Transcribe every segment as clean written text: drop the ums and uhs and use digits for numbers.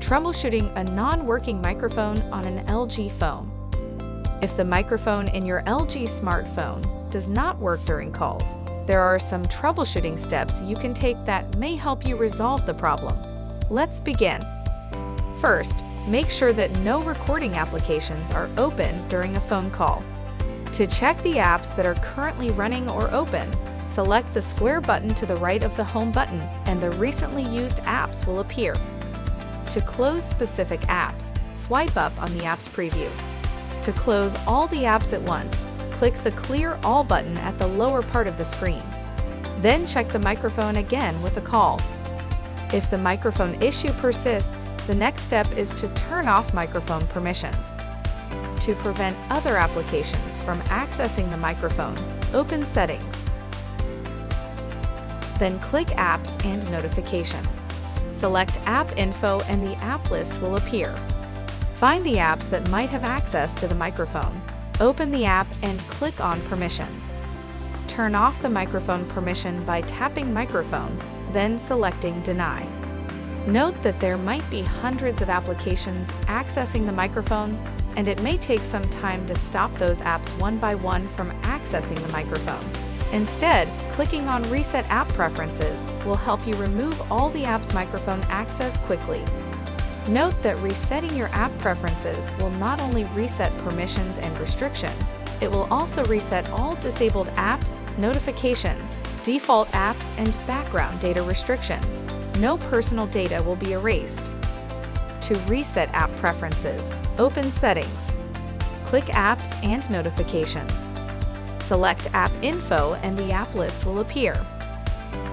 Troubleshooting a non-working microphone on an LG phone. If the microphone in your LG smartphone does not work during calls, there are some troubleshooting steps you can take that may help you resolve the problem. Let's begin. First, make sure that no recording applications are open during a phone call. To check the apps that are currently running or open, select the square button to the right of the home button and the recently used apps will appear. To close specific apps, swipe up on the app's preview. To close all the apps at once, click the Clear All button at the lower part of the screen. Then check the microphone again with a call. If the microphone issue persists, the next step is to turn off microphone permissions. To prevent other applications from accessing the microphone, open Settings. Then click Apps and Notifications. Select App Info and the app list will appear. Find the apps that might have access to the microphone. Open the app and click on Permissions. Turn off the microphone permission by tapping Microphone, then selecting Deny. Note that there might be hundreds of applications accessing the microphone, and it may take some time to stop those apps one by one from accessing the microphone. Instead, clicking on Reset App Preferences will help you remove all the app's microphone access quickly. Note that resetting your app preferences will not only reset permissions and restrictions, it will also reset all disabled apps, notifications, default apps, and background data restrictions. No personal data will be erased. To reset app preferences, open Settings. Click Apps and Notifications. Select App Info and the app list will appear.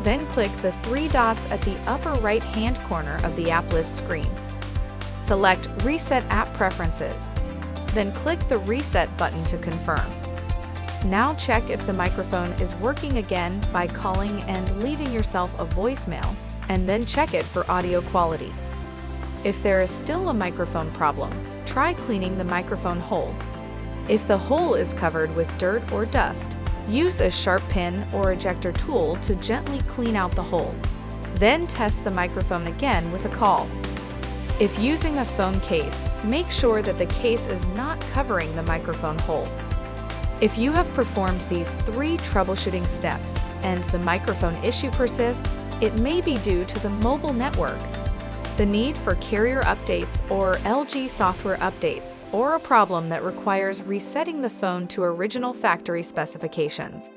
Then click the three dots at the upper right-hand corner of the app list screen. Select Reset App Preferences. Then click the Reset button to confirm. Now check if the microphone is working again by calling and leaving yourself a voicemail, and then check it for audio quality. If there is still a microphone problem, try cleaning the microphone hole. If the hole is covered with dirt or dust, use a sharp pin or ejector tool to gently clean out the hole. Then test the microphone again with a call. If using a phone case, make sure that the case is not covering the microphone hole. If you have performed these 3 troubleshooting steps and the microphone issue persists, it may be due to the mobile network, the need for carrier updates or LG software updates, or a problem that requires resetting the phone to original factory specifications.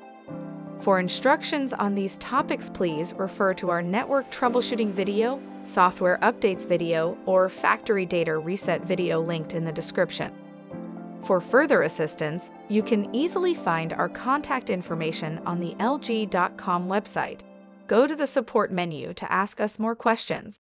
For instructions on these topics, please refer to our network troubleshooting video, software updates video, or factory data reset video linked in the description. For further assistance, you can easily find our contact information on the LG.com website. Go to the support menu to ask us more questions.